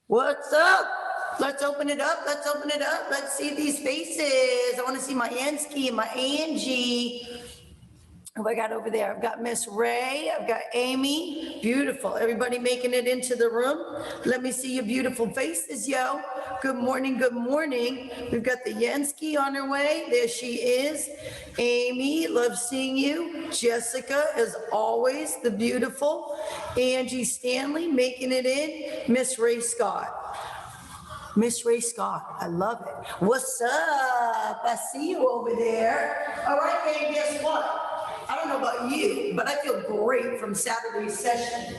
What's up? Let's open it up. Let's open it up. Let's see these faces. I want to see my Ansky and my Angie. Who I got over there? I've got Miss Ray. I've got Amy. Beautiful. Everybody making it into the room. Let me see your beautiful faces, yo. Good morning. Good morning. We've got the Yansky on her way. There she is. Amy, love seeing you. Jessica, as always, the beautiful. Angie Stanley making it in. Miss Ray Scott. Miss Ray Scott, I love it. What's up? I see you over there. All right, babe, guess what? I don't know about you, but I feel great from Saturday's session.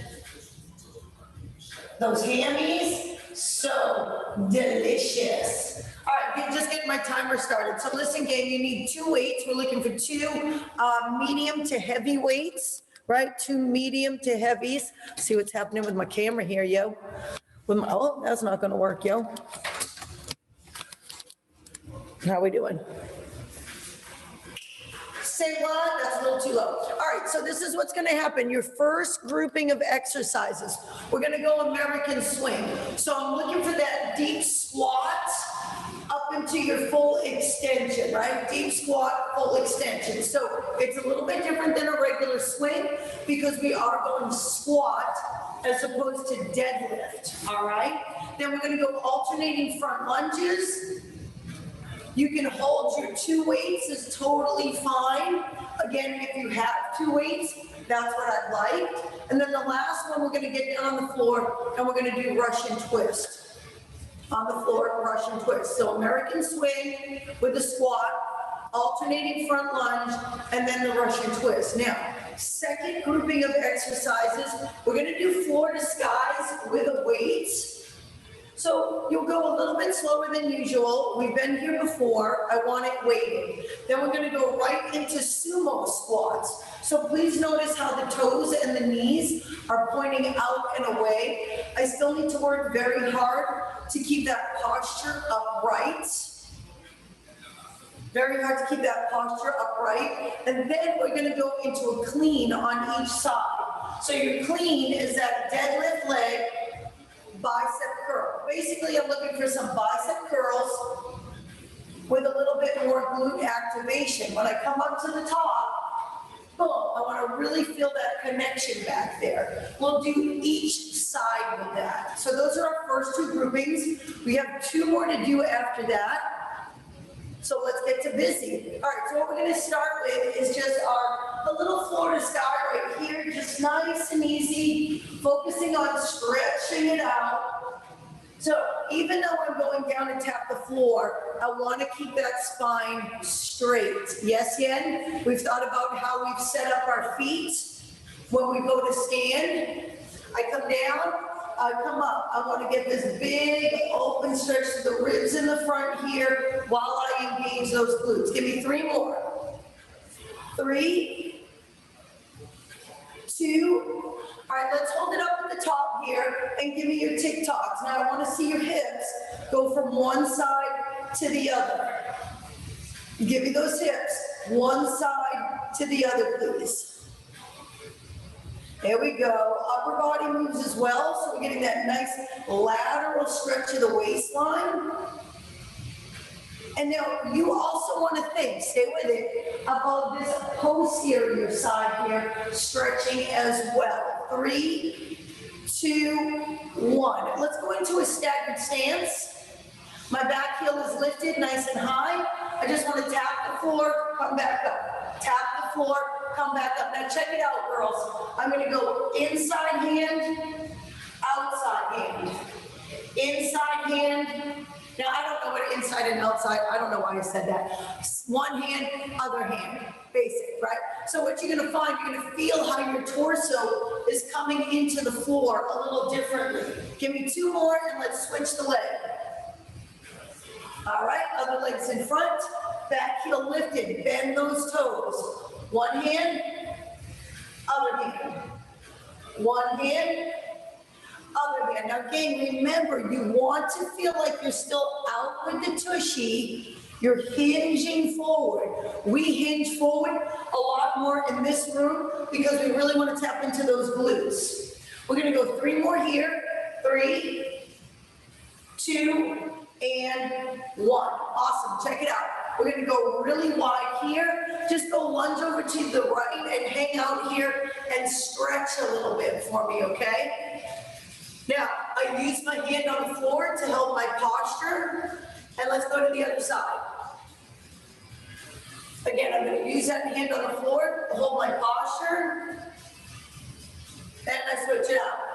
Those hammies, so delicious. All right, just getting my timer started. So listen, gang, you need 2 weights. We're looking for 2 medium to heavy weights, right? 2 medium to heavies. See what's happening with my camera here, yo. Oh, that's not gonna work, yo. How we doing? Say what? That's a little too low. All right, so this is what's gonna happen. Your first grouping of exercises, we're gonna go American swing. So I'm looking for that deep squat up into your full extension, right? Deep squat, full extension. So it's a little bit different than a regular swing because we are going squat as opposed to deadlift, all right? Then we're gonna go alternating front lunges. You can hold your 2 weights, is totally fine. Again, if you have 2 weights, that's what I'd like. And then the last one, we're gonna get down on the floor and we're gonna do Russian twist. On the floor, Russian twist. So American swing with the squat, alternating front lunge, and then the Russian twist. Now, second grouping of exercises, we're gonna do floor to skies with a weight. So you'll go a little bit slower than usual. We've been here before. I want it weighted. Then we're gonna go right into sumo squats. So please notice how the toes and the knees are pointing out and away. I still need to work very hard to keep that posture upright. Very hard to keep that posture upright. And then we're gonna go into a clean on each side. So your clean is that deadlift leg, bicep curl. Basically, I'm looking for some bicep curls with a little bit more glute activation. When I come up to the top, boom, I want to really feel that connection back there. We'll do each side with that. So those are our first 2 groupings. We have 2 more to do after that. So let's get to busy. All right, so what we're gonna start with is just a little floor to sky right here, just nice and easy, focusing on stretching it out. So even though I'm going down and tap the floor, I wanna keep that spine straight. Yes, Yen? We've thought about how we've set up our feet when we go to stand. I come down, I come up. I want to get this big open stretch to the ribs in the front here while I engage those glutes. Give me 3 more. 3, 2. All right, let's hold it up at the top here and give me your TikToks. Now I want to see your hips go from one side to the other. Give me those hips, one side to the other, please. There we go. Upper body moves as well, so we're getting that nice lateral stretch of the waistline. And now you also want to think, stay with it, about this posterior side here, stretching as well. 3, 2, 1. Let's go into a staggered stance. My back heel is lifted nice and high. I just want to tap the floor, come back up. Tap the floor, come back up. Now check it out, girls. I'm going to go inside hand, outside hand. Inside hand. Now, I don't know what inside and outside, I don't know why I said that. One hand, other hand, basic, right? So what you're gonna find, you're gonna feel how your torso is coming into the floor a little differently. Give me 2 more and let's switch the leg. All right, other legs in front, back heel lifted, bend those toes. One hand, other hand. One hand, other hand. Now again, remember, you want to feel like you're still out with the tushy. You're hinging forward. We hinge forward a lot more in this room because we really want to tap into those glutes. We're going to go 3 more here. 3, 2, and 1. Awesome, check it out. We're gonna go really wide here. Just go lunge over to the right and hang out here and stretch a little bit for me, okay? Now, I use my hand on the floor to help my posture, and let's go to the other side. Again, I'm gonna use that hand on the floor to hold my posture, and I switch it out.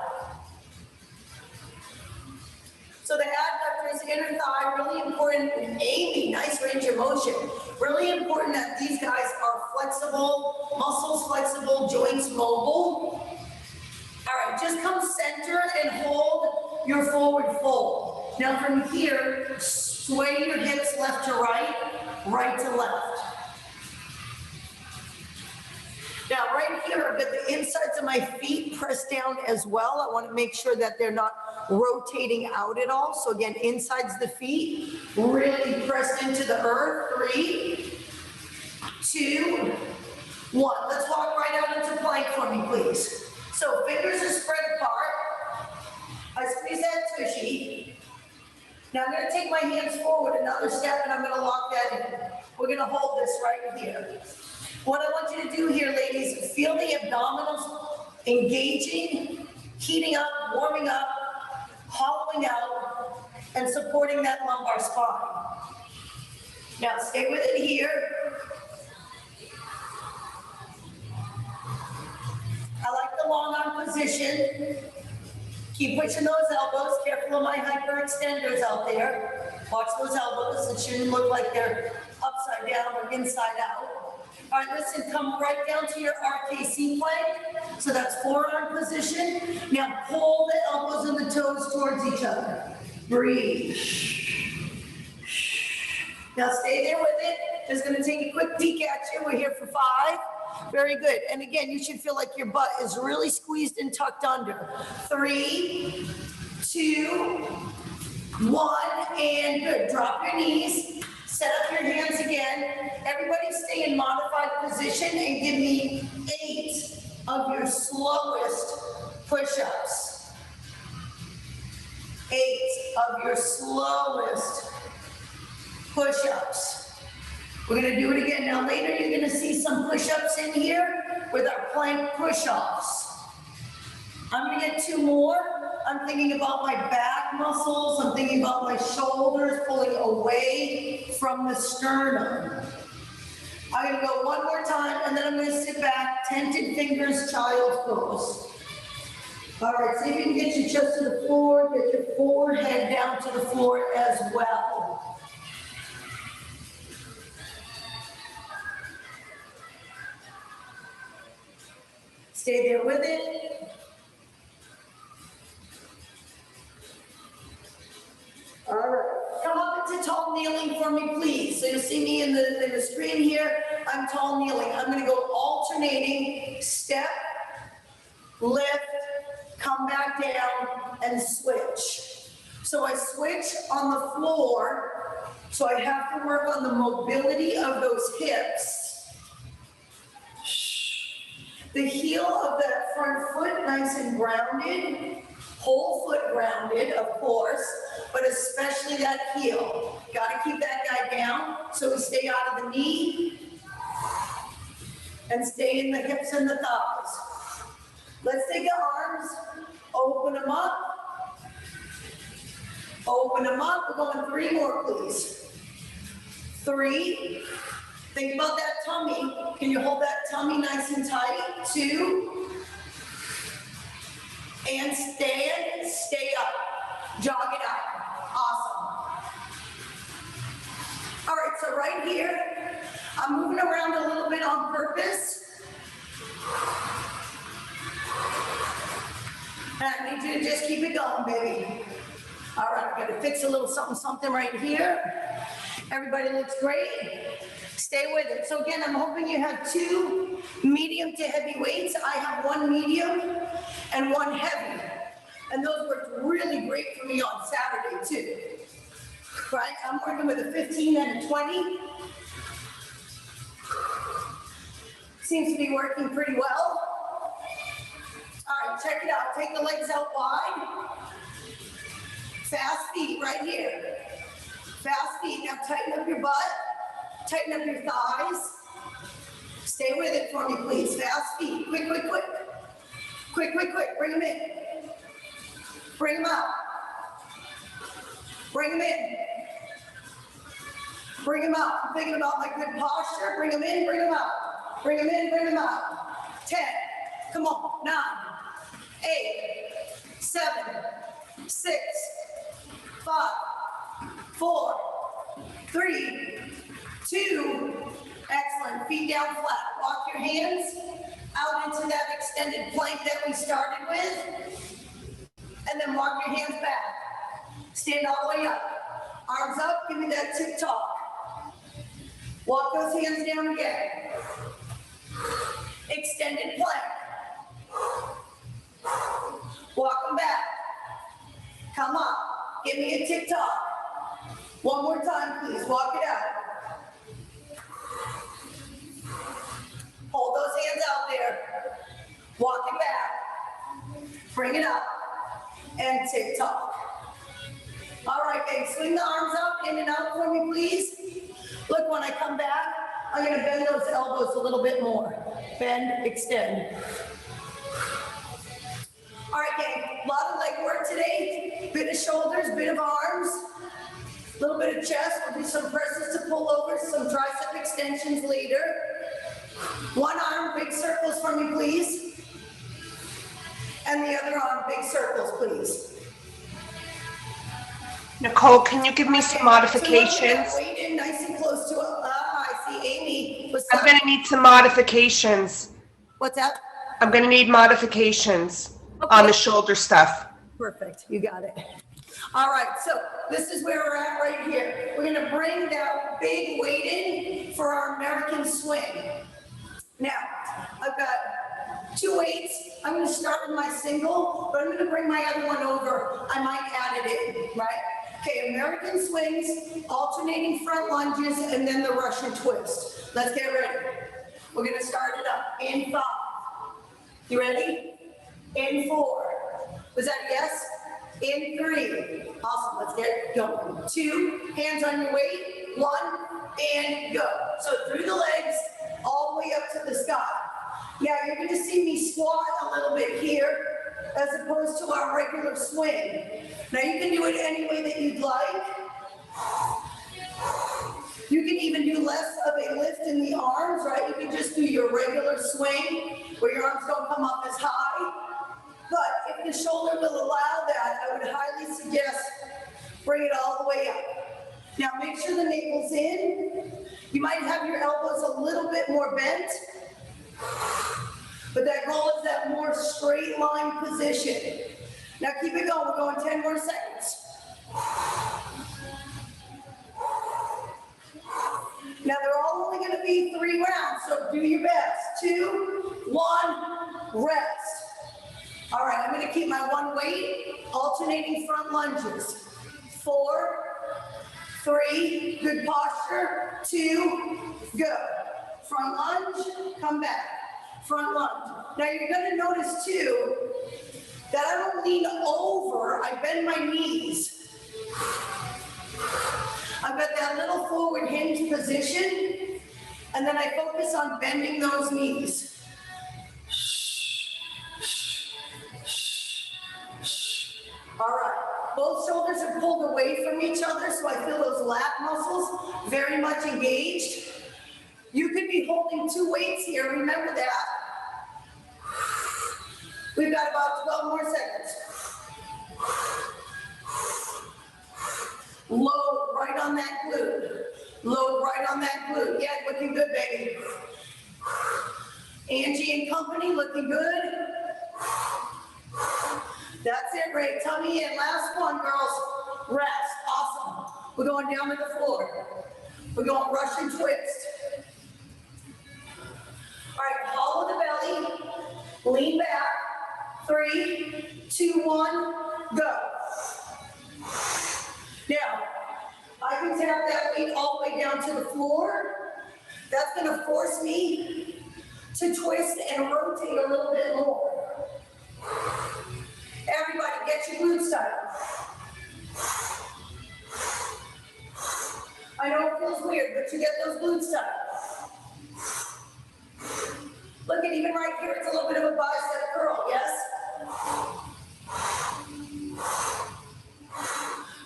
So the adductors, inner thigh, really important. Amy, nice range of motion. Really important that these guys are flexible, muscles flexible, joints mobile. All right, just come center and hold your forward fold. Now from here, sway your hips left to right, right to left. Now right here, I've got the insides of my feet pressed down as well. I want to make sure that they're not rotating out at all. So again, insides the feet, really pressed into the earth. 3, 2, 1. Let's walk right out into plank for me, please. So fingers are spread apart. I squeeze that tushy. Now I'm going to take my hands forward another step and I'm going to lock that in. We're going to hold this right here. What I want you to do here, ladies, is feel the abdominals engaging, heating up, warming up, hollowing out, and supporting that lumbar spine. Now stay with it here. I like the long arm position. Keep pushing those elbows. Careful of my hyperextenders out there. Watch those elbows. It shouldn't look like they're upside down or inside out. All right, listen, come right down to your RKC plank. So that's forearm position. Now pull the elbows and the toes towards each other. Breathe. Now stay there with it. Just gonna take a quick peek at you. We're here for 5. Very good. And again, you should feel like your butt is really squeezed and tucked under. 3, 2, 1, and good. Drop your knees. Set up your hands again. Everybody stay in modified position and give me 8 of your slowest push-ups. 8 of your slowest push-ups. We're gonna do it again. Now later you're gonna see some push-ups in here with our plank push-offs. I'm gonna get 2 more. I'm thinking about my back muscles. I'm thinking about my shoulders pulling away from the sternum. I'm gonna go one more time and then I'm gonna sit back, tented fingers, child's pose. All right, see if you can get your chest to the floor, get your forehead down to the floor as well. Stay there with it. All right, come up into tall kneeling for me, please. So you'll see me in the screen here. I'm tall kneeling. I'm gonna go alternating, step, lift, come back down, and switch. So I switch on the floor, so I have to work on the mobility of those hips. The heel of that front foot nice and grounded. Whole foot grounded, of course, but especially that heel. Got to keep that guy down so we stay out of the knee and stay in the hips and the thighs. Let's take the arms, open them up. Open them up. We're going 3 more, please. 3. Think about that tummy. Can you hold that tummy nice and tight? 2. And stand, stay up, jog it out. Awesome. All right, so right here, I'm moving around a little bit on purpose. And I need you to just keep it going, baby. All right, I'm gonna fix a little something right here. Everybody looks great. Stay with it. So again, I'm hoping you have 2 medium to heavy weights. I have 1 medium and 1 heavy. And those worked really great for me on Saturday too. Right, I'm working with a 15 and a 20. Seems to be working pretty well. All right, check it out. Take the legs out wide. Fast feet right here. Fast feet. Now tighten up your butt. Tighten up your thighs. Stay with it for me, please. Fast feet. Quick, quick, quick. Quick, quick, quick. Bring them in. Bring them out. Bring them in. Bring them out. I'm thinking about my good posture. Bring them in, bring them out. Bring them in, bring them out. 10. Come on. 9, 8, 7, 6, 5, 4, 3, 2. Excellent. Feet down flat. Walk your hands out into that extended plank that we started with. And then walk your hands back. Stand all the way up. Arms up. Give me that tick-tock. Walk those hands down again. Extended plank. Walk them back. Come up. Give me a tick-tock. One more time, please. Walk it out. Hold those hands out there. Walk it back. Bring it up. And tick-tock. All right, babe. Swing the arms up, in and out for me, please. Look, when I come back, I'm going to bend those elbows a little bit more. Bend, extend. All right, gang. A lot of leg work today. Bit of shoulders, bit of arms. A little bit of chest. We'll do some presses to pull over, some tricep extensions later. One arm, big circles for me, please. And the other arm, big circles, please. Nicole, can you give me some modifications? So weight in nice and close to I see Amy. I'm going to need some modifications. What's that? I'm going to need modifications on the shoulder stuff. Perfect. You got it. All right. So this is where we're at right here. We're going to bring that big weight in for our American swing. Now, I've got 2 weights. I'm going to start with my single, but I'm going to bring my other one over. I might add it in, right? Okay, American swings, alternating front lunges, and then the Russian twist. Let's get ready. We're going to start it up. In 5. You ready? In 4. Was that a yes? In 3. Awesome. Let's get going. 2. Hands on your weight. 1. And go. So through the legs, all the way up to the sky. Now you're going to see me squat a little bit here as opposed to our regular swing. Now you can do it any way that you'd like. You can even do less of a lift in the arms, right? You can just do your regular swing where your arms don't come up as high. But if the shoulder will allow that, I would highly suggest bring it all the way up. Now make sure the navel's in. You might have your elbows a little bit more bent. But that goal is that more straight line position. Now keep it going. We're going 10 more seconds. Now they're all only going to be 3 rounds, so do your best. 2, 1, rest. All right, I'm going to keep my 1 weight, alternating front lunges. 4, 3, good posture. 2, go. Front lunge, come back. Front lunge. Now you're going to notice too that I don't lean over, I bend my knees. I've got that little forward hinge position, and then I focus on bending those knees. All right, both shoulders are pulled away from each other, so I feel those lat muscles very much engaged. You could be holding 2 weights here, remember that. We've got about 12 more seconds. Load right on that glute. Load right on that glute. Yeah, looking good, baby. Angie and company, looking good. That's it, Ray. Tummy in. Last one, girls. Rest. Awesome. We're going down to the floor. We're going Russian twist. All right, hollow the belly. Lean back. 3, 2, 1, go. Now, I can tap that weight all the way down to the floor. That's going to force me to twist and rotate a little bit more. Everybody, get your glutes tight. I know it feels weird, but you get those glutes tight. Look at even right here, it's a little bit of a bicep curl, yes?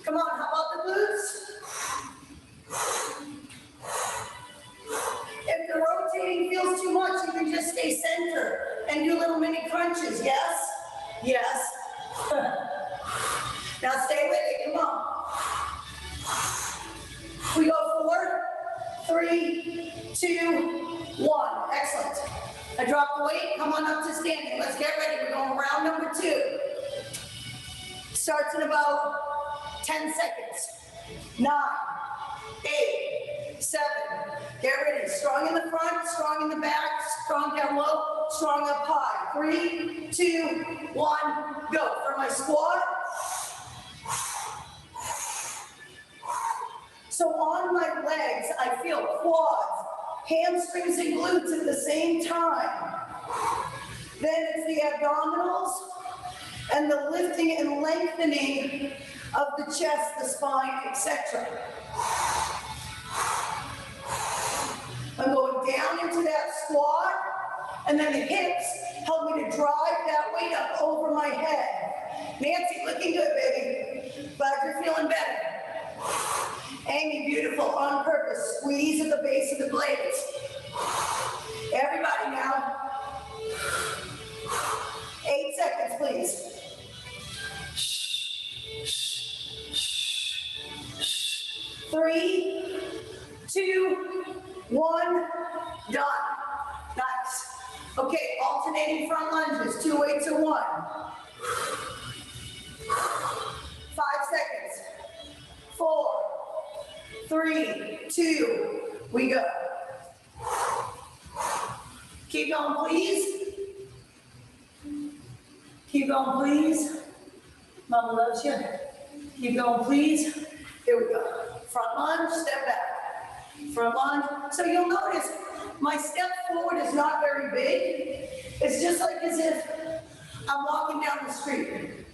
Come on, how about the glutes? If the rotating feels too much, you can just stay center and do little mini crunches, yes? Yes. Now stay with it, come on. We go 4, 3, 2, 1. Excellent. I drop the weight, come on up to standing. Let's get ready. We're going round number 2. Starts in about 10 seconds. 9, 8, 7. Get ready. Strong in the front, strong in the back, strong down low, strong up high. 3, 2, 1, go. For my squat. So on my legs, I feel quads, hamstrings, and glutes at the same time. Then it's the abdominals and the lifting and lengthening of the chest, the spine, etc. I'm going down into that squat, and then the hips help me to drive that weight up over my head. Nancy, looking good, baby. Glad you're feeling better. Amy, beautiful, on purpose. Squeeze at the base of the blades. Everybody now. 8 seconds, please. 3, 2, 1, done. Nice. Okay, alternating front lunges, 2 weights or 1. 5 seconds. 4, 3, 2, we go. Keep going, please. Keep going, please. Mama loves you. Keep going, please. Here we go. Front lunge, step back. Front lunge. So you'll notice my step forward is not very big. It's just like as if I'm walking down the street.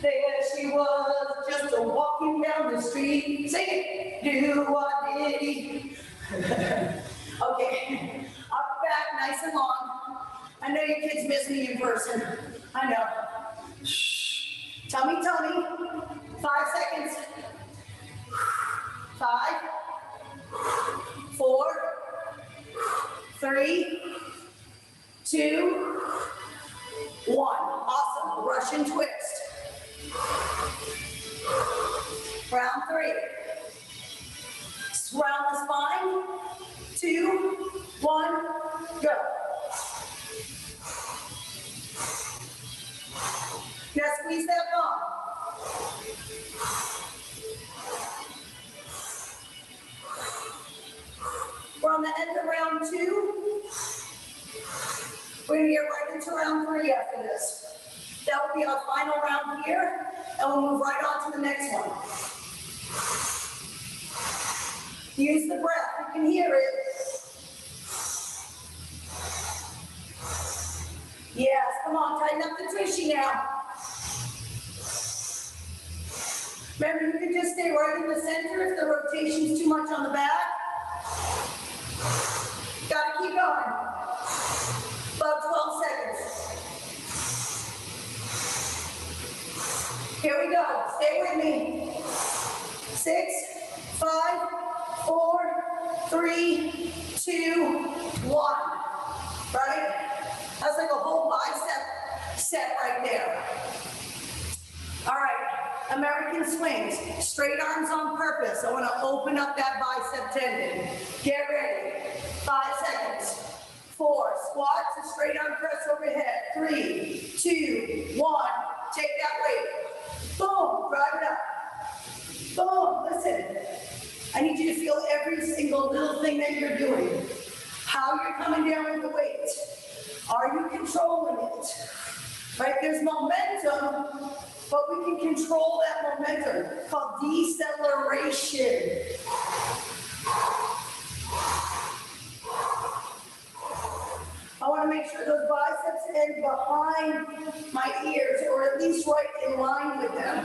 There she was, just a walking down the street. Sing it. Do-a-diddy. Okay. Up, back, nice and long. I know you kids miss me in person. I know. Shh. Tummy, tummy. 5 seconds. 5, 4, 3, 2, 1. Awesome. Russian twist. Round 3. Round the spine. 2, 1, go. Now squeeze that bum. We're on the end of round 2. We're going to get right into round 3 after this. That will be our final round here, and we'll move right on to the next one. Use the breath. You can hear it. Yes, come on, tighten up the tushy now. Remember, you can just stay right in the center if the rotation's too much on the back. Gotta keep going. About 12 seconds. Here we go. Stay with me. 6, 5, 4, 3, 2, 1. Right? That's like a whole bicep set right there. All right, American swings. Straight arms on purpose. I want to open up that bicep tendon. Get ready. 5 seconds. 4, squat to straight arm press overhead. 3, 2, 1. Take that weight. Boom, drive it up. Boom, listen. I need you to feel every single little thing that you're doing. How you're coming down with the weight. Are you controlling it? Right, there's momentum, but we can control that momentum. It's called deceleration. I want to make sure those biceps end behind my ears, or at least right in line with them.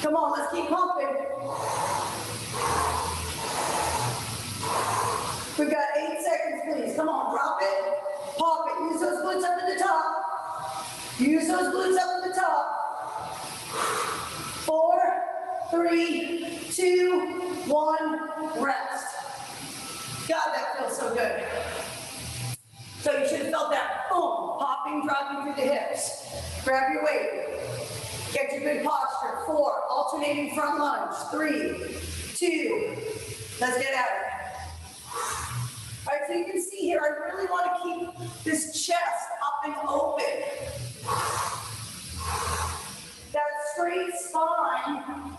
Come on, let's keep pumping. We've got 8 seconds, please. Come on, drop it. Pop it. Use those glutes up to the top. Use those glutes up to the top. 4, 3, 2, 1, rest. God, that feels so good. So you should have felt that boom, popping, dropping through the hips. Grab your weight. Get your good posture. 4, alternating front lunge. 3, 2, let's get at it. All right, so you can see here, I really want to keep this chest up and open. That straight spine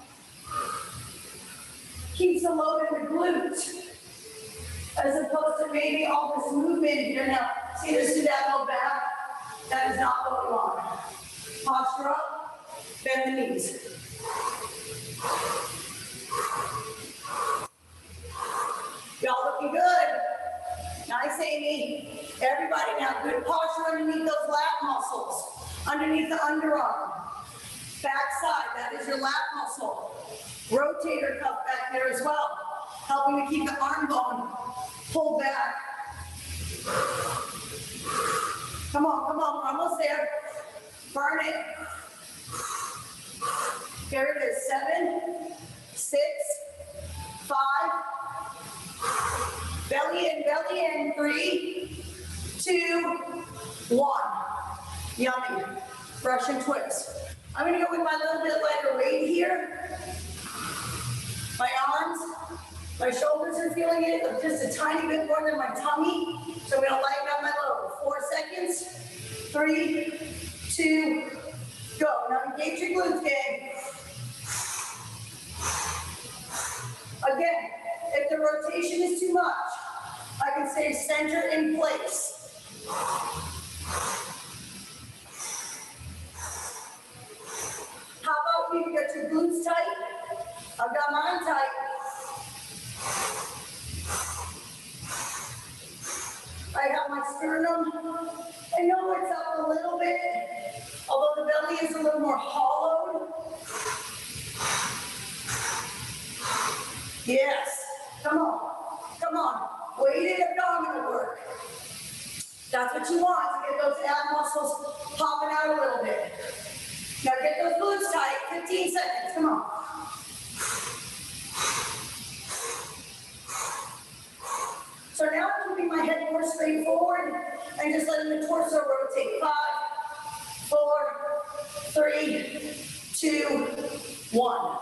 keeps a load in the glutes, as opposed to maybe all this movement here. Now, see this to that low back? That is not what we want. Posture up, bend the knees. Y'all looking good. Nice, Amy. Everybody now, good posture underneath those lat muscles, underneath the underarm. Back side, that is your lat muscle. Rotator cuff back there as well, helping to keep the arm bone pulled back. Come on, we're almost there. Burn it. Here it is, 7, 6, 5. Belly in, 3, 2, 1. Yummy. Russian twist. I'm gonna go with my little bit lighter weight here. My arms, my shoulders are feeling it, just a tiny bit more than my tummy. So I'm gonna lighten up my load. 4 seconds. 3, 2, go. Now engage your glutes, gang. Again, if the rotation is too much, I can stay center in place. How about you get your glutes tight? I've got mine tight. I have my sternum. I know it's up a little bit, although the belly is a little more hollowed. Yes, come on, weighted abdominal work. That's what you want, to get those ab muscles popping out a little bit. Now get those glutes tight, 15 seconds, come on. So now I'm keeping my head more straight forward and just letting the torso rotate. 5, 4, 3, 2, 1.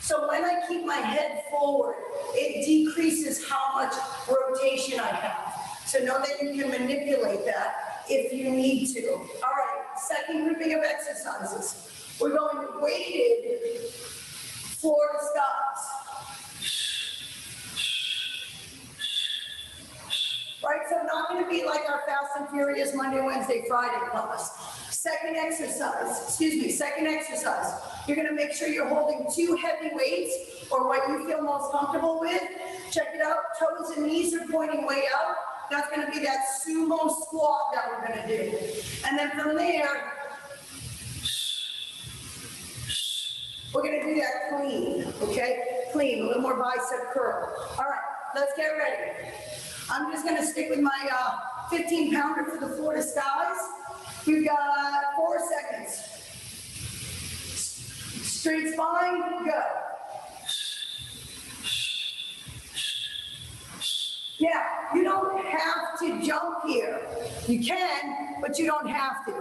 So when I keep my head forward, it decreases how much rotation I have. So know that you can manipulate that if you need to. All right, second grouping of exercises. We're going to weighted floor to skies. Right, so not going to be like our Fast and Furious Monday, Wednesday, Friday class. Second exercise. You're going to make sure you're holding 2 heavy weights or what you feel most comfortable with. Check it out. Toes and knees are pointing way out. That's going to be that sumo squat that we're going to do. And then from there, we're going to do that clean, okay? Clean, a little more bicep curl. All right, let's get ready. I'm just going to stick with my 15-pounder for the floor to skies. We've got 4 seconds. Straight spine, go. Yeah, you don't have to jump here. You can, but you don't have to.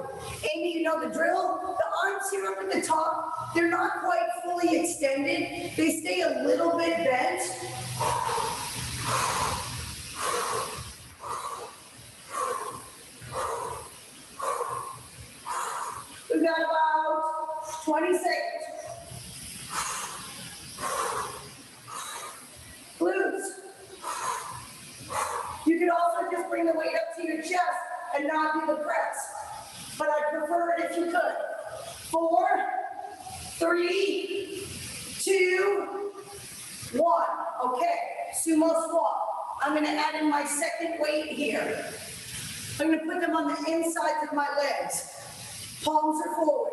Amy, you know the drill? The arms here up at the top, they're not quite fully extended. They stay a little bit bent. We've got about 20 seconds. Glutes. You could also just bring the weight up to your chest and not do the press. But I prefer it if you could. 4, 3, 2, 1. Okay, sumo squat. I'm going to add in my second weight here. I'm going to put them on the insides of my legs. Palms are forward,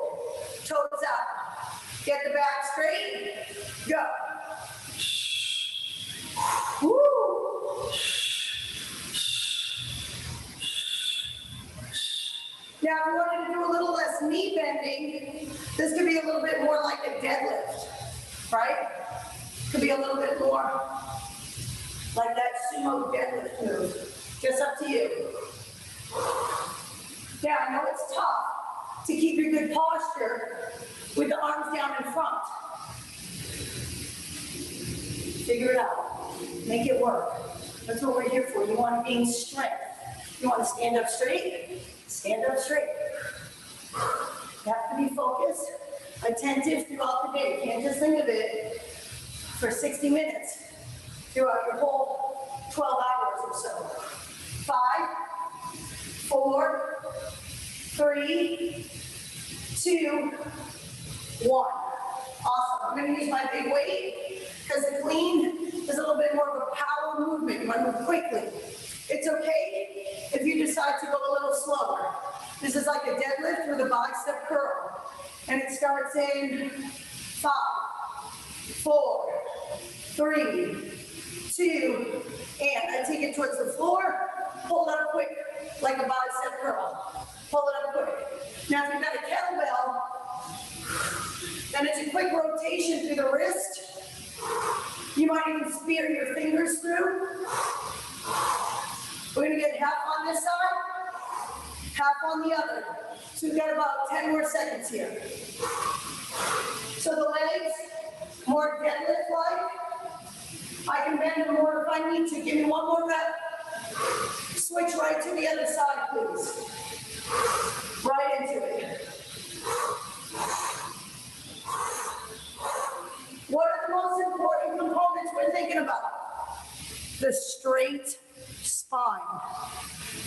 toes out. Get the back straight. Go. Woo. Now, if you wanted to do a little less knee bending, this could be a little bit more like a deadlift, right? Could be a little bit more like that sumo deadlift move. Just up to you. Now, I know it's tough to keep your good posture with the arms down in front. Figure it out. Make it work. That's what we're here for. You want to gain strength. You want to stand up straight? Stand up straight. You have to be focused, attentive throughout the day. You can't just think of it for 60 minutes throughout your whole 12 hours or so. 5, 4, 3, 2, 1. Awesome. I'm going to use my big weight because the clean is a little bit more of a power movement. You want to move quickly. It's okay if you decide to go a little slower. This is like a deadlift with a bicep curl. And it starts in 5, 4, 3, 2, and I take it towards the floor, pull it up quick, like a bicep curl. Pull it up quick. Now if you've got a kettlebell, then it's a quick rotation through the wrist. You might even spear your fingers through. We're gonna get half on this side, half on the other. So we've got about 10 more seconds here. So the legs, more deadlift-like. I can bend them more if I need to. Give me one more rep. Switch right to the other side, please. Right into it. What are the most important components we're thinking about? The straight spine.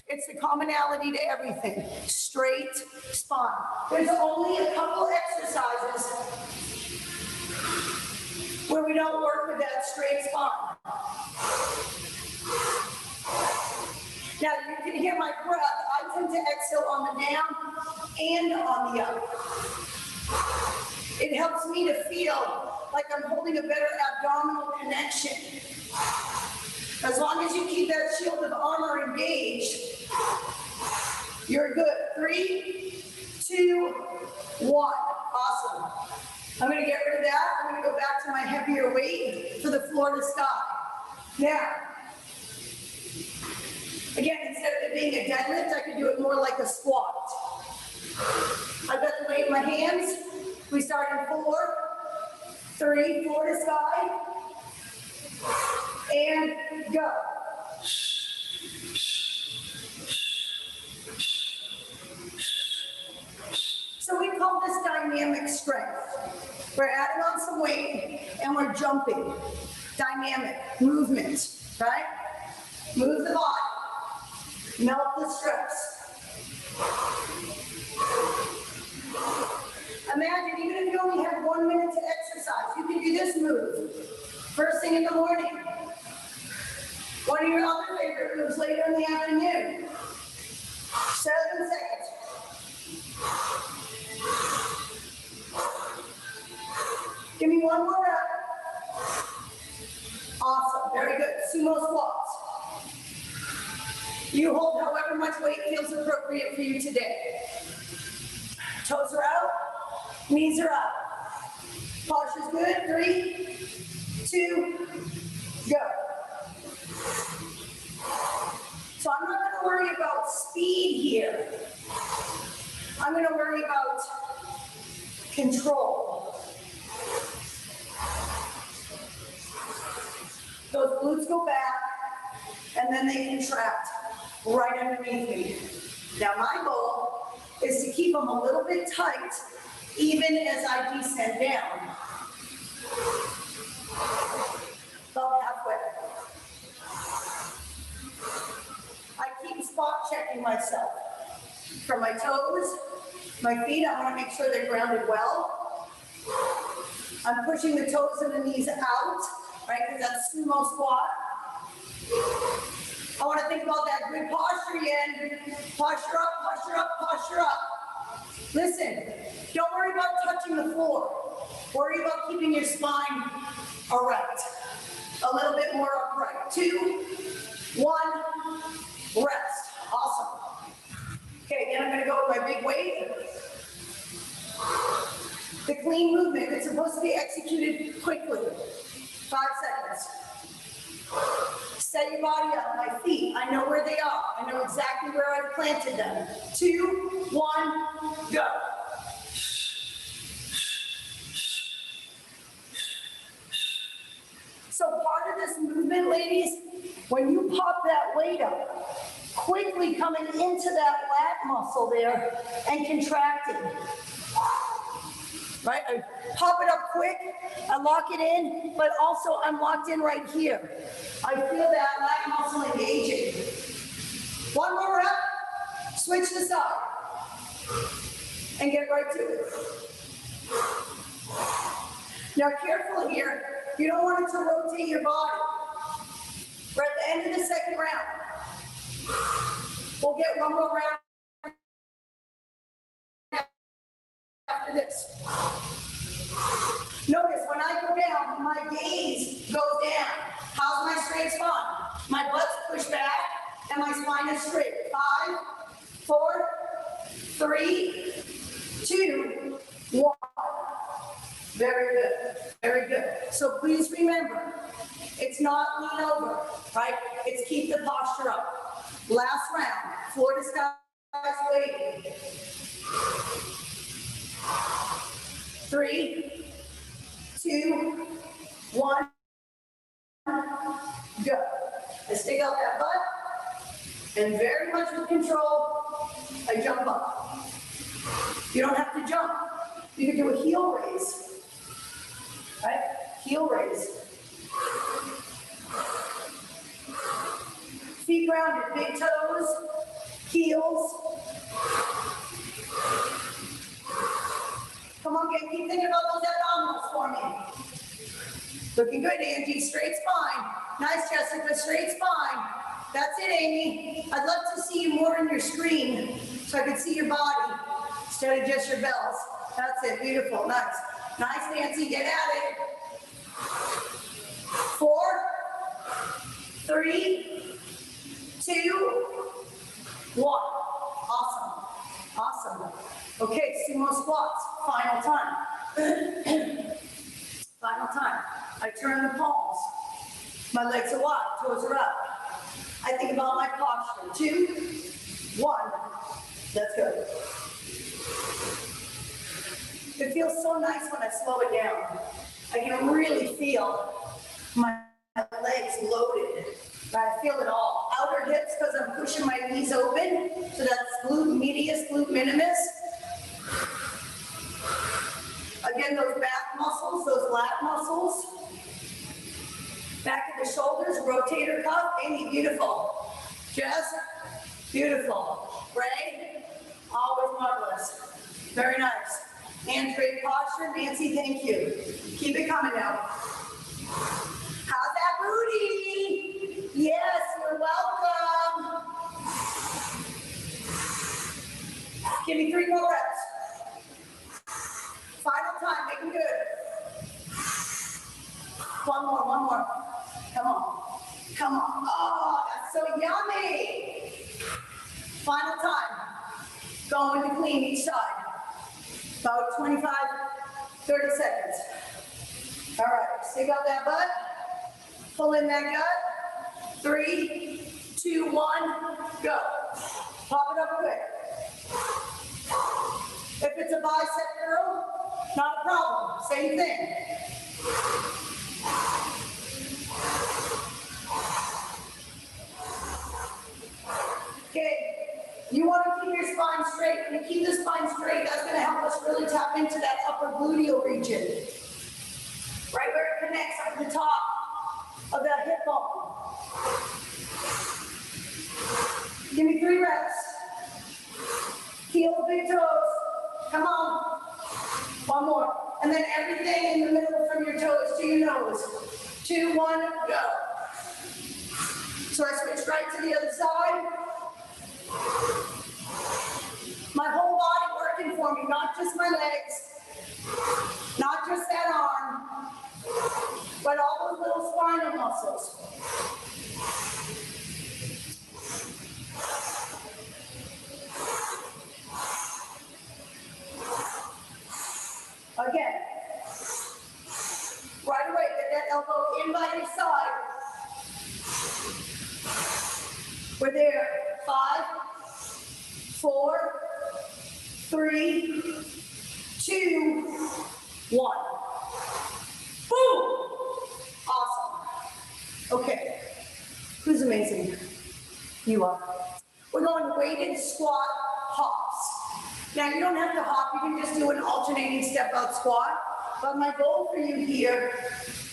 It's the commonality to everything. Straight spine. There's only a couple exercises where we don't work with that straight spine. Now you can hear my breath. I tend to exhale on the down and on the up. It helps me to feel like I'm holding a better abdominal connection. As long as you keep that shield of armor engaged, you're good. 3, 2, 1. Awesome. I'm going to get rid of that. I'm going to go back to my heavier weight for the floor to sky. Now, again, instead of it being a deadlift, I could do it more like a squat. I've got the weight in my hands. We start in 4, 3, floor to sky, and go. So we call this dynamic strength. We're adding on some weight and we're jumping. Dynamic movement, right? Move the body, melt the stress. Imagine, even if you only have 1 minute to exercise, you can do this move first thing in the morning. One of your other favorite moves later in the afternoon. 7 seconds. Give me one more rep. Awesome, very good. Sumo squats. You hold however much weight feels appropriate for you today. Toes are out, knees are up. Posture's good. 3, 2, go. So I'm not going to worry about speed here. I'm going to worry about control. Those glutes go back, and then they contract right underneath me. Now my goal is to keep them a little bit tight, even as I descend down. About halfway. I keep spot checking myself. From my toes, my feet, I want to make sure they're grounded well. I'm pushing the toes and the knees out, right, because that's sumo squat. I want to think about that good posture again. Posture up, posture up, posture up. Listen, don't worry about touching the floor. Worry about keeping your spine erect. A little bit more upright. 2, 1, rest. Awesome. Okay, again, I'm gonna go with my big weight. The clean movement, it's supposed to be executed quickly. 5 seconds. Set your body up, my feet, I know where they are. I know exactly where I've planted them. 2, 1, go. So part of this movement, ladies, when you pop that weight up, quickly coming into that lat muscle there and contracting. Right, I pop it up quick, I lock it in, but also I'm locked in right here. I feel that lat muscle engaging. 1 more rep, switch the side, and get right to it. Now careful here, you don't want it to rotate your body. We're at the end of the second round. We'll get 1 more round after this. Notice when I go down, my gaze goes down. How's my straight spine? My butt's pushed back and my spine is straight. 5, 4, 3, 2, 1. Very good, very good. So please remember, it's not lean over, right? It's keep the posture up. Last round, floor to sky waiting. 3, 2, 1, go. I stick out that butt, and very much with control, I jump up. You don't have to jump. You can do a heel raise. Right? Heel raise. Feet grounded, big toes, heels. Come on, keep thinking about those abdominals for me. Looking good, Angie. Straight spine. Nice, Jessica. Straight spine. That's it, Amy. I'd love to see you more in your screen so I can see your body instead of just your bells. That's it. Beautiful. Nice. Nice, Nancy. Get at it. 4, 3, 2, 1. Awesome. Awesome. Okay, sumo squats. Final time. Final time. I turn the palms. My legs are wide, toes are up. I think about my posture. 2, 1. Let's go. It feels so nice when I slow it down. I can really feel my legs loaded. I feel it all. Outer hips because I'm pushing my knees open. So that's glute medius, glute minimus. Again, those back muscles, those lat muscles. Back of the shoulders, rotator cuff. Amy, beautiful. Jess, beautiful. Ray, always marvelous. Very nice. And great posture. Nancy, thank you. Keep it coming now. How's that booty? Yes, you're welcome. Give me 3 more reps. Final time, make them good. 1 more, 1 more. Come on, come on. Oh, that's so yummy. Final time. Going to clean each side. About 25, 30 seconds. All right, stick out that butt. Pull in that gut. 3, 2, 1, go. Pop it up quick. If it's a bicep curl, not a problem. Same thing. Okay, you want to keep your spine straight. When you keep the spine straight, that's going to help us really tap into that upper gluteal region. Right where it connects up the top of that hip bone. Give me 3 reps. Heel, big toes. Come on. 1 more. And then everything in the middle from your toes to your nose. 2, 1, go. So I switch right to the other side. My whole body working for me, not just my legs. Not just that arm, but all those little spinal muscles. Again. Right away, get that elbow in by your side. We're there. 5, 4, 3, 2, 1. Boom! Awesome. Okay. Who's amazing? You are. We're going weighted squat hops. Now, you don't have to hop. You can just do an alternating step-out squat. But my goal for you here,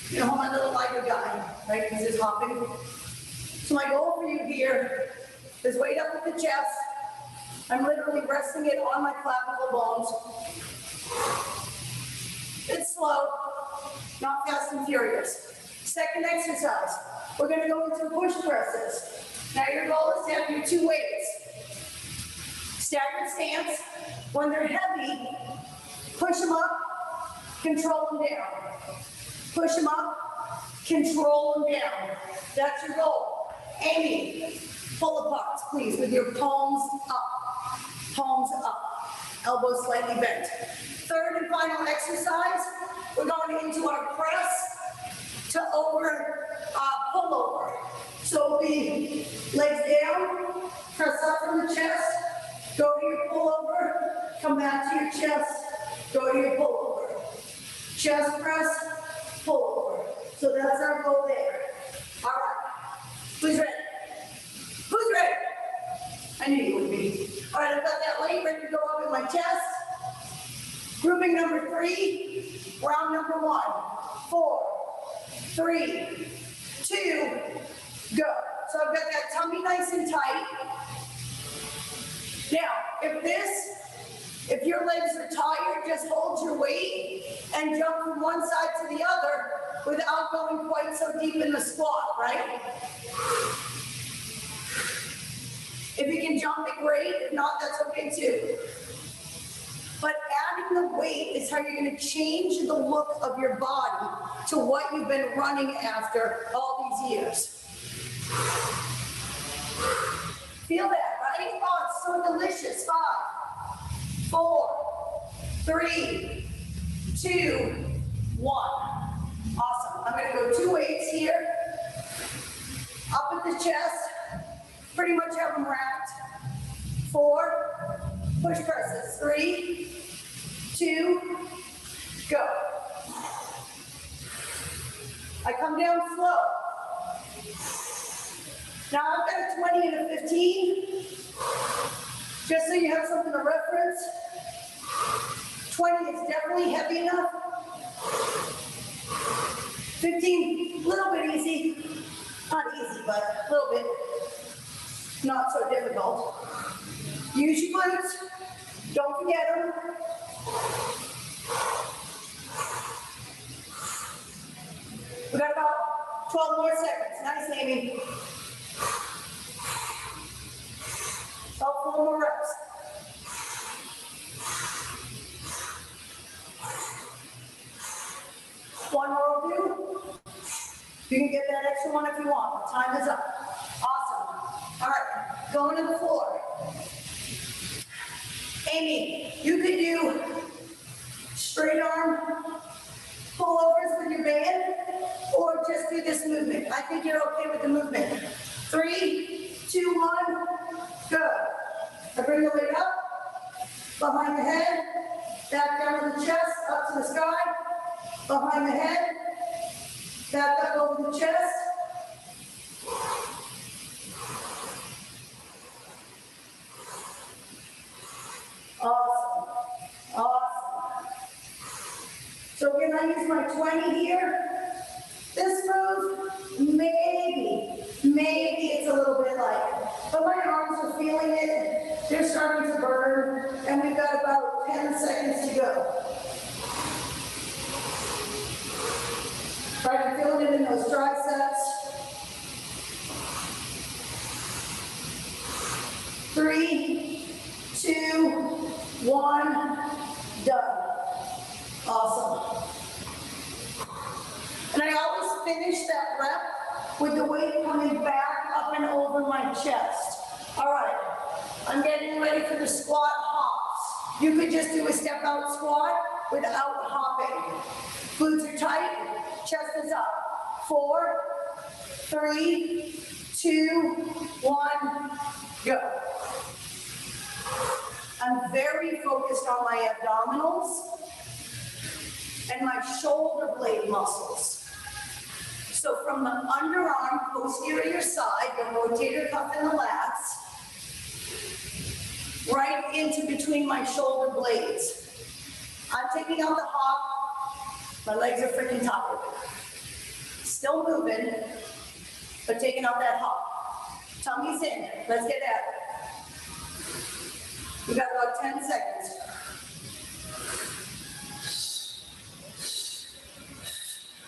you know, my little lighter guy, right? Because he's hopping. So my goal for you here is weight up with the chest. I'm literally resting it on my clavicle bones. It's slow, not fast and furious. Second exercise, we're gonna go into push presses. Now your goal is to have your 2 weights. Staggered stance. When they're heavy, push them up, control them down. Push them up, control them down. That's your goal. Amy, pull apart, please, with your palms up. Palms up. Elbows slightly bent. Third and final exercise, we're going into our press to over, pull over. So it'll be legs down, press up from the chest, go to your pull over, come back to your chest, go to your pull over. Chest press, pull over. So that's our goal there. All right. Who's ready? Who's ready? I knew you would be. All right, I've got that weight ready to go up in my chest. Grouping number 3, round number 1. 4, 3, 2, go. So I've got that tummy nice and tight. Now, if your legs are tired, just hold your weight and jump from one side to the other without going quite so deep in the squat, right? If you can jump it, great. If not, that's okay too. But adding the weight is how you're going to change the look of your body to what you've been running after all these years. Feel that, right? Oh, it's so delicious. 5, 4, 3, 2, 1. Awesome. I'm going to go 2 weights here. Up at the chest. Pretty much have them wrapped. 4, push presses. 3, 2, go. I come down slow. Now I've got a 20 and a 15. Just so you have something to reference. 20 is definitely heavy enough. 15, a little bit easy. Not easy, but a little bit not so difficult. Use your glutes. Don't forget them. We got about 12 more seconds. Nice, Amy. About 4 more reps. One more will do. You can get that extra one if you want. The time is up. Awesome. All right, going to the floor. Amy, you could do straight arm pullovers with your band, or just do this movement. I think you're okay with the movement. 3, 2, 1, go. I bring the weight up, behind the head, back down to the chest, up to the sky, behind the head, back up over the chest. Awesome. Awesome. So when I use my 20 here, this move, maybe it's a little bit light, but my arms are feeling it. They're starting to burn, and we've got about 10 seconds to go. Right, I'm feeling it in those triceps. 3, 2, 1, done. finish that rep with the weight coming back up and over my chest. All right, I'm getting ready for the squat hops. You could just do a step out squat without hopping. Glutes are tight, chest is up. 4, 3, 2, 1, go. I'm very focused on my abdominals and my shoulder blade muscles. So from the underarm, posterior side, the rotator cuff and the lats, right into between my shoulder blades. I'm taking out the hop. My legs are freaking tired. Still moving, but taking out that hop. Tummy's in. Let's get at it. We got about 10 seconds.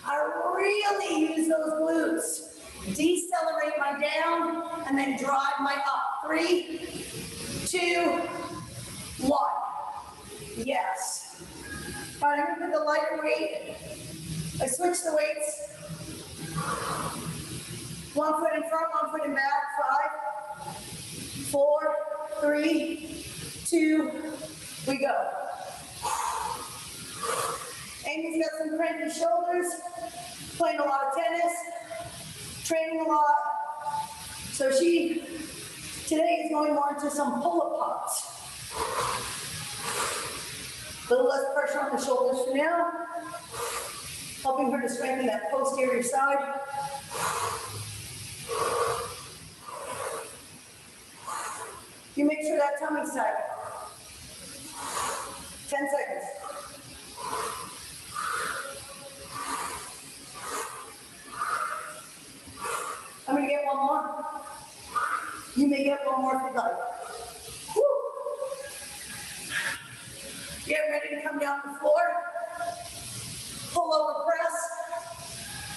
I really use those glutes. Decelerate my down and then drive my up. 3, 2, 1. Yes. All right, I'm gonna put the lighter weight. I switch the weights. 1 foot in front, 1 foot in back. 5, 4, 3, 2, we go. Amy's got some cranky shoulders, playing a lot of tennis, training a lot. So she, today is going more into some pull-up pops. A little less pressure on the shoulders for now, helping her to strengthen that posterior side. You make sure that tummy's tight. 10 seconds. I'm gonna get one more. You may get one more if you'd like. Woo. Get ready to come down the floor. Pull over press.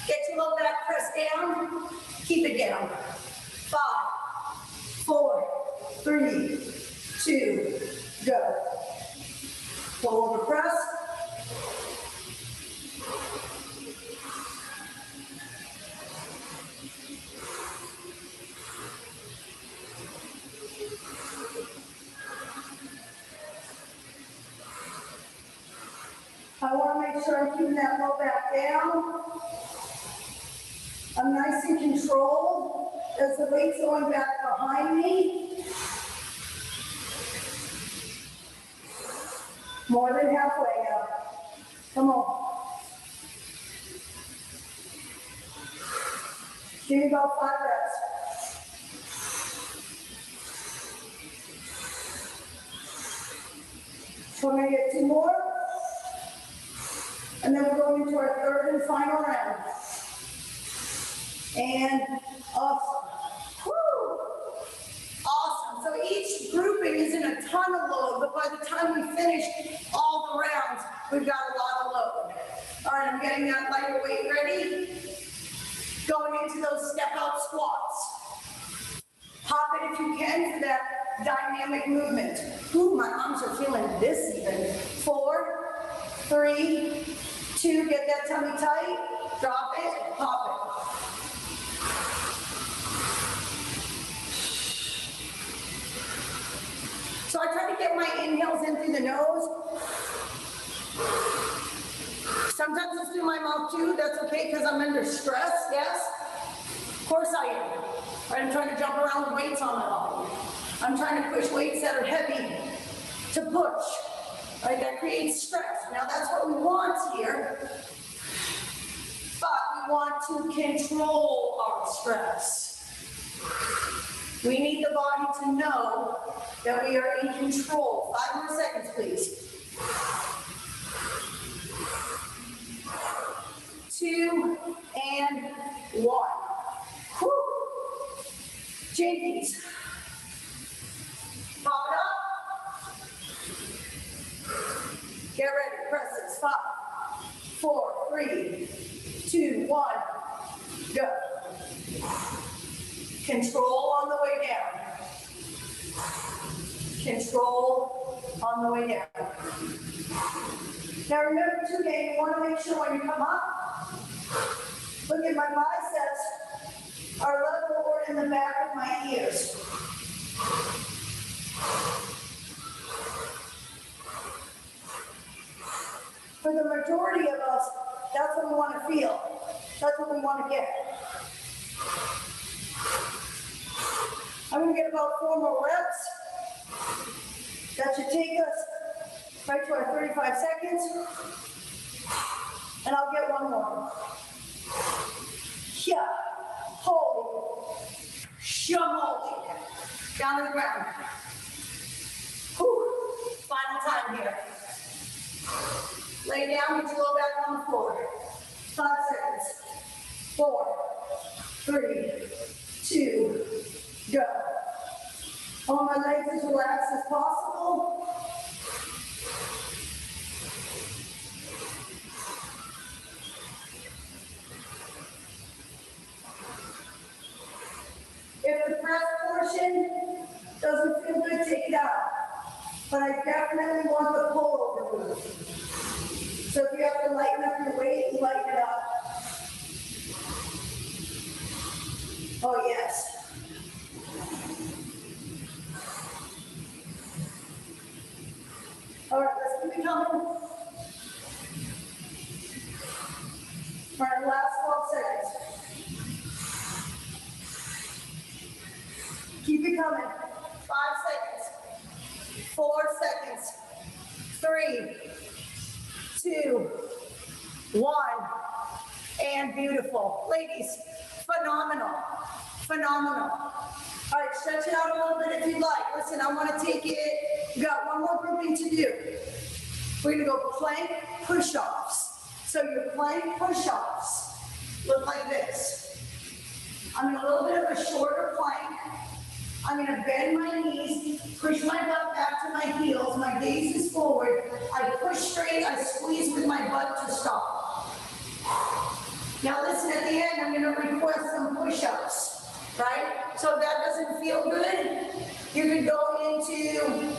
Get your low back press down. Keep it down. 5, 4, 3, 2, go. Pull over press. I want to make sure I'm keeping that low back down. I'm nice and controlled as the weight's going back behind me. More than halfway now. Come on. Give me about 5 reps. So we're going to get 2 more. And then we're going into our 3rd and final round. And awesome. Woo! Awesome. So each grouping is in a ton of load, but by the time we finish all the rounds, we've got a lot of load. All right, I'm getting that lighter weight ready. Going into those step out squats. Hop it if you can for that dynamic movement. Ooh, my arms are feeling this even. 4, 3, 2, get that tummy tight. Drop it, pop it. So I try to get my inhales in through the nose. Sometimes it's through my mouth too. That's okay because I'm under stress, yes? Of course I am. Right, I'm trying to jump around with weights on my body. I'm trying to push weights that are heavy to push. Right, that creates stress. Now that's what we want here. But we want to control our stress. We need the body to know that we are in control. 5 more seconds, please. 2 and 1. Whew. Jinkies. Pop it up. Get ready. Presses. 5, 4, 3, 2, 1. Go. Control on the way down. Control on the way down. Now remember too, gang, you want to make sure when you come up, Look at my biceps are level or in the back of my ears. For the majority of us, that's what we want to feel. That's what we want to get. I'm going to get about 4 more reps. That should take us right to our 35 seconds. And I'll get 1 more. Yeah. Holy. Shamoly. Down to the ground. Whew. Final time here. Lay down, get your low back on the floor. 5 seconds. 4, 3, 2, go. Hold my legs as relaxed as possible. If the press portion doesn't feel good, take it out. But I definitely want the pullover move. So if you have to lighten up your weight, lighten it up. Oh, yes. All right, let's keep it coming. All right, last 12 seconds. Keep it coming. 5 seconds. 4 seconds. 3, 2, 1. And beautiful. Ladies, phenomenal. Phenomenal. All right, stretch it out a little bit if you'd like. Listen, I want to take it. We got 1 more grouping to do. We're going to go plank push-offs. So your plank push-offs look like this. I'm in a little bit of a shorter plank. I'm going to bend my knees, push my butt back to my heels. My gaze is forward. I push straight. I squeeze with my butt to stop. Now listen, at the end, I'm going to request some push-ups, right? So if that doesn't feel good, you could go into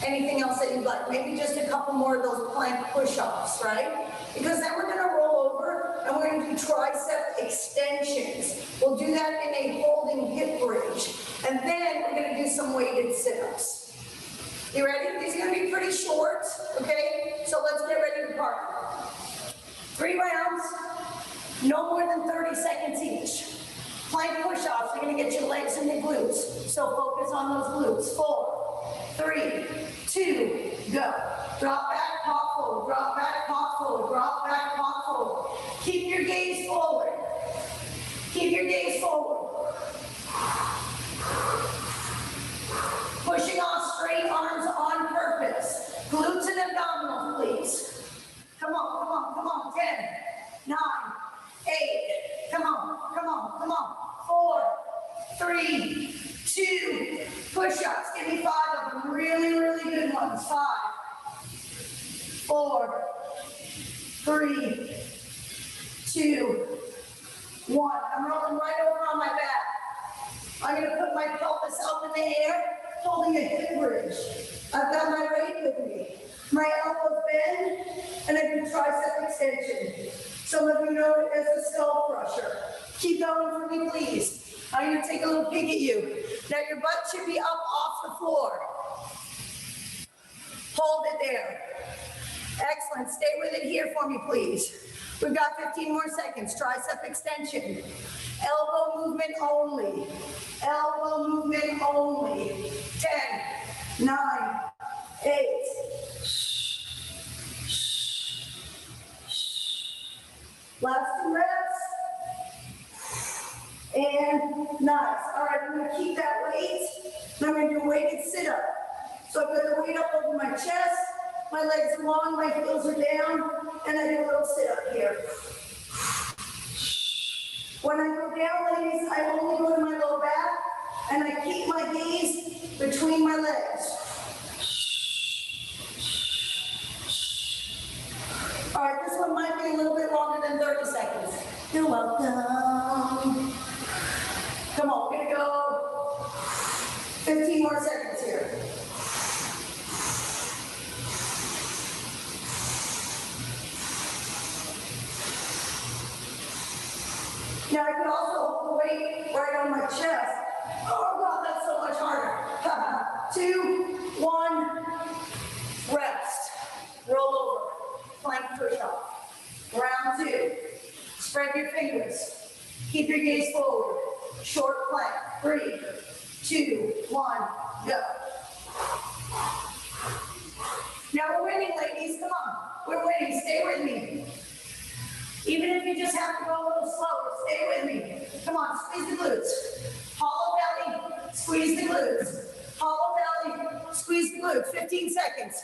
anything else that you'd like. Maybe just a couple more of those plank push-ups, right? Because then we're going to roll over and we're going to do tricep extensions. We'll do that in a holding hip bridge. And then we're going to do some weighted sit-ups. You ready? These are going to be pretty short, okay? So let's get ready to party. 3 rounds, no more than 30 seconds each. Plank push-offs, you're going to get your legs and your glutes. So focus on those glutes. 4, 3, 2, go. Drop back, pop forward, drop back, pop forward, drop back, pop forward. Keep your gaze forward. Keep your gaze forward. Pushing on straight arms on purpose. Glutes and abdominals, please. Come on, come on, come on. 10, 9, 8. Come on, come on, come on. 4, 3, 2. Push-ups. Give me 5 of them. Really, really good ones. 5, 4, 3, 2, 1. I'm rolling right over on my back. I'm going to put my pelvis up in the air, holding a hip bridge. I've got my right with me. My elbows bend, and I do tricep extension. Some of you know it as a skull crusher. Keep going for me, please. I'm going to take a little peek at you. Now your butt should be up off the floor. Hold it there. Excellent. Stay with it here for me, please. We've got 15 more seconds. Tricep extension. Elbow movement only. Elbow movement only. 10, 9, 8. Last 2 reps. And nice. All right, I'm going to keep that weight. And I'm going to do a weighted sit-up. So I've got the weight up over my chest. My legs are long, my heels are down, and I do a little sit-up here. When I go down, ladies, I only go to my low back, and I keep my gaze between my legs. All right, this one might be a little bit longer than 30 seconds. You're welcome. Come on, we're gonna go 15 more seconds here. Now I can also hold the weight right on my chest. Oh God, that's so much harder. 2, 1, rest. Roll over. Plank push-off. Round 2. Spread your fingers. Keep your gaze forward. Short plank. 3, 2, 1, go. Now we're winning, ladies. Come on. We're winning. Stay with me. Even if you just have to go a little slower, stay with me. Come on, squeeze the glutes. Hollow belly, squeeze the glutes. Hollow belly, squeeze the glutes. 15 seconds.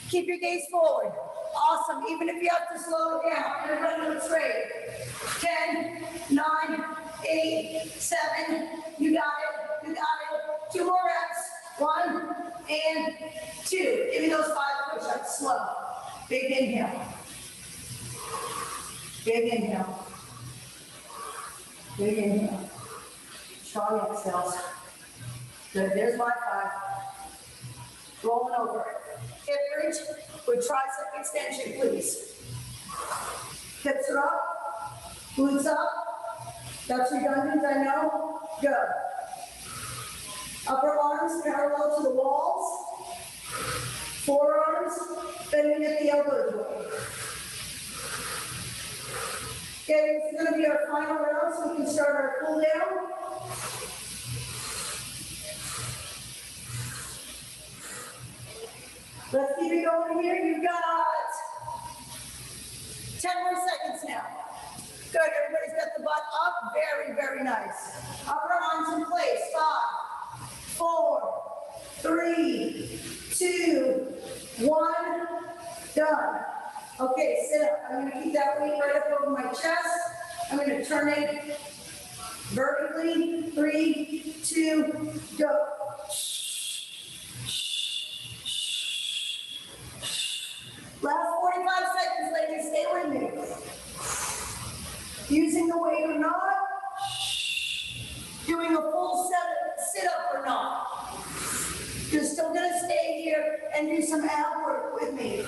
Keep your gaze forward. Awesome. Even if you have to slow it down, everybody looks great. 10, 9, 8, 7. You got it. You got it. 2 more reps. 1 and 2. Give me those 5 push-ups. Slow. Big inhale. Big inhale. Big inhale. Strong exhales. Good. There's my 5. Rolling over. Hip bridge with tricep extension, please. Hips are up. Glutes up. That's redundant, I know. Good. Upper arms parallel to the walls. Forearms bending at the elbow joint. Okay, this is going to be our final round, so we can start our cool down. Let's keep it going here. You've got 10 more seconds now. Good, everybody's got the butt up. Very, very nice. Upper arms in place. 5, 4, 3, 2, 1. Done. Okay, sit up. I'm going to keep that weight right up over my chest. I'm going to turn it vertically. 3, 2, go. Last 45 seconds, ladies. Stay with me. Using the weight or not. Doing a full sit-up or not. You're still going to stay here and do some ab work with me.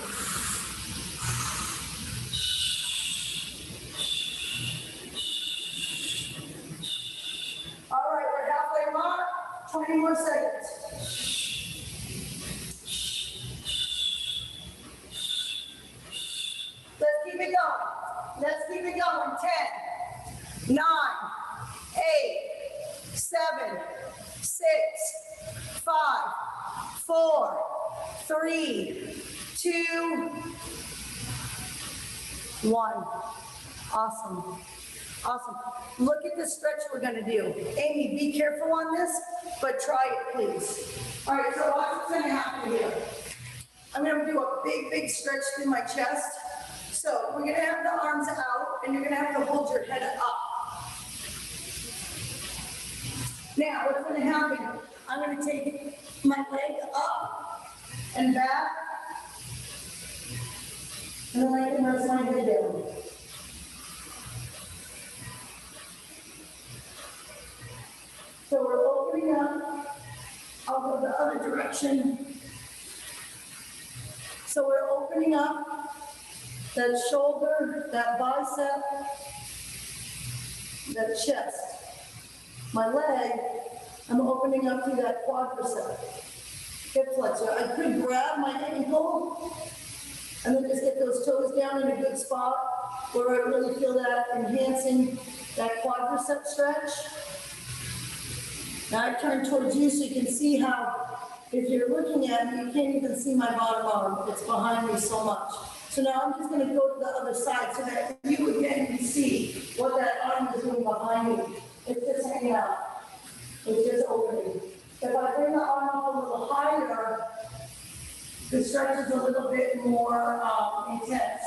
All right, we're halfway mark. 20 more seconds. Let's keep it going. Let's keep it going. 10, 9, 8, 7, 6, 5, 4, 3, 2, 1. Awesome. Awesome. Look at the stretch we're going to do. Amy, be careful on this, but try it, please. All right, so watch what's going to happen here. I'm going to do a big, big stretch through my chest. So we're going to have the arms out, and you're going to have to hold your head up. Now, what's going to happen, I'm going to take my leg up and back, and then I can rest my head down. So we're opening up. I'll go the other direction. So we're opening up that shoulder, that bicep, that chest. My leg, I'm opening up to that quadricep, hip flexor. I could grab my ankle and then just get those toes down in a good spot where I really feel that enhancing that quadricep stretch. Now I turn towards you so you can see how, if you're looking at me, you can't even see my bottom arm. It's behind me so much. So now I'm just going to go to the other side so that you again can see what that arm is doing behind me. It's just hanging out. It's just opening. If I bring the arm up a little higher, the stretch is a little bit more intense.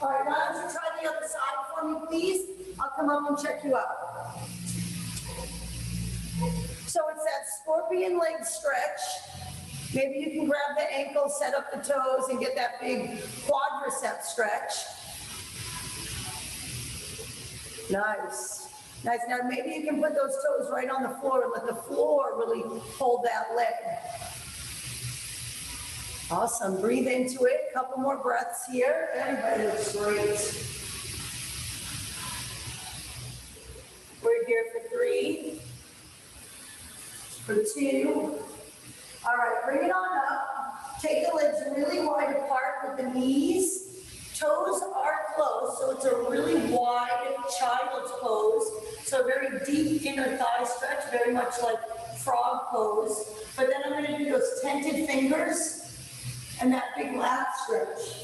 All right, now as you try the other side for me, please, I'll come up and check you out. So it's that scorpion leg stretch. Maybe you can grab the ankle, set up the toes, and get that big quadricep stretch. Nice. Nice. Now maybe you can put those toes right on the floor and let the floor really hold that leg. Awesome, breathe into it, couple more breaths here. Everybody looks great. We're here for 3, for 2. All right, bring it on up. Take the legs really wide apart with the knees. Toes are closed, so it's a really wide child's pose. So a very deep inner thigh stretch, very much like frog pose. But then I'm gonna do those tented fingers and that big lat stretch.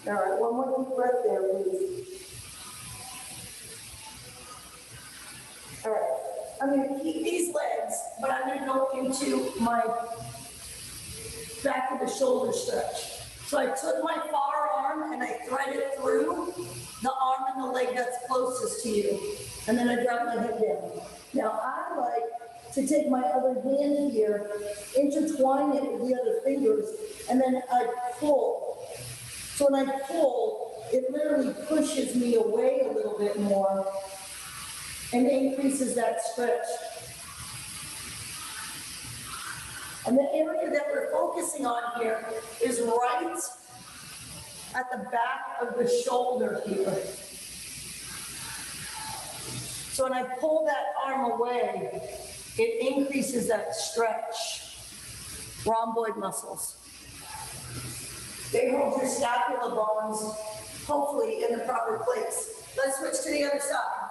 All right, one more deep breath there, please. All right, I'm gonna keep these legs, but I'm gonna go into my back of the shoulder stretch. So I took my far arm and I threaded through the arm and the leg that's closest to you. And then I drop my head down. Now I like to take my other hand here, intertwine it with the other fingers, and then I pull. So when I pull, it literally pushes me away a little bit more and increases that stretch. And the area that we're focusing on here is right at the back of the shoulder here. So when I pull that arm away, it increases that stretch. Rhomboid muscles. They hold your scapula bones, hopefully in the proper place. Let's switch to the other side.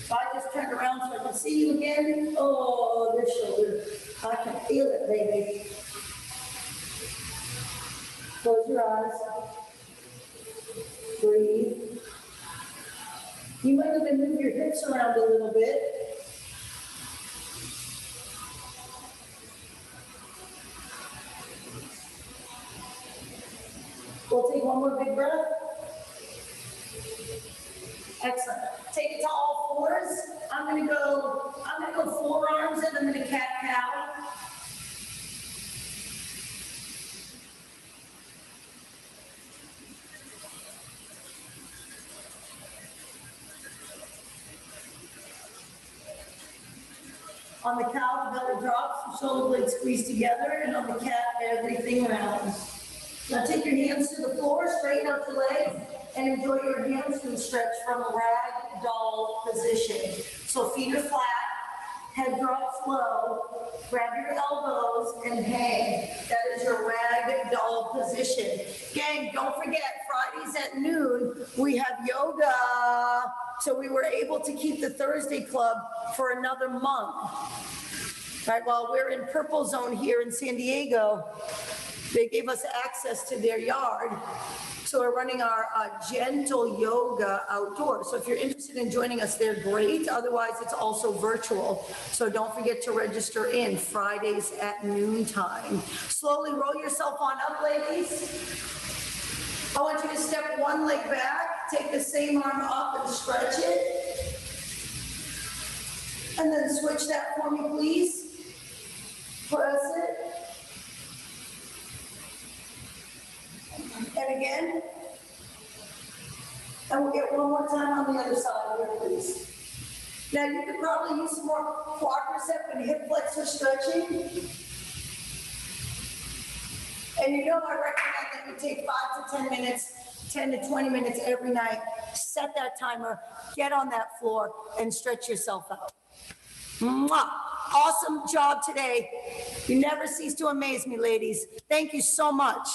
So I just turned around so I can see you again. Oh, this shoulder. I can feel it, baby. Close your eyes. Breathe. You might even move your hips around a little bit. We'll take one more big breath. Excellent. Take it to all fours. I'm gonna go forearms and I'm gonna cat-cow. On the cow, the belly drops, the shoulder blades squeeze together, and on the cat, everything rounds. Now take your hands to the floor, straighten up the legs, and enjoy your hamstring stretch from a rag doll position. So feet are flat, head drops low, grab your elbows and hang. That is your rag doll position. Gang, don't forget, Fridays at noon, we have yoga. So we were able to keep the Thursday club for another month. Right, while we're in purple zone here in San Diego, they gave us access to their yard. So we're running our gentle yoga outdoors. So if you're interested in joining us, they're great. Otherwise, it's also virtual. So don't forget to register in Fridays at noontime. Slowly roll yourself on up, ladies. I want you to step one leg back, take the same arm up and stretch it. And then switch that for me, please. Press it. And again. And we'll get one more time on the other side here, please. Now you could probably use some more quadricep and hip flexor stretching. And you know I recommend that you take 5 to 10 minutes, 10 to 20 minutes every night. Set that timer, get on that floor, and stretch yourself out. Mwah! Awesome job today. You never cease to amaze me, ladies. Thank you so much.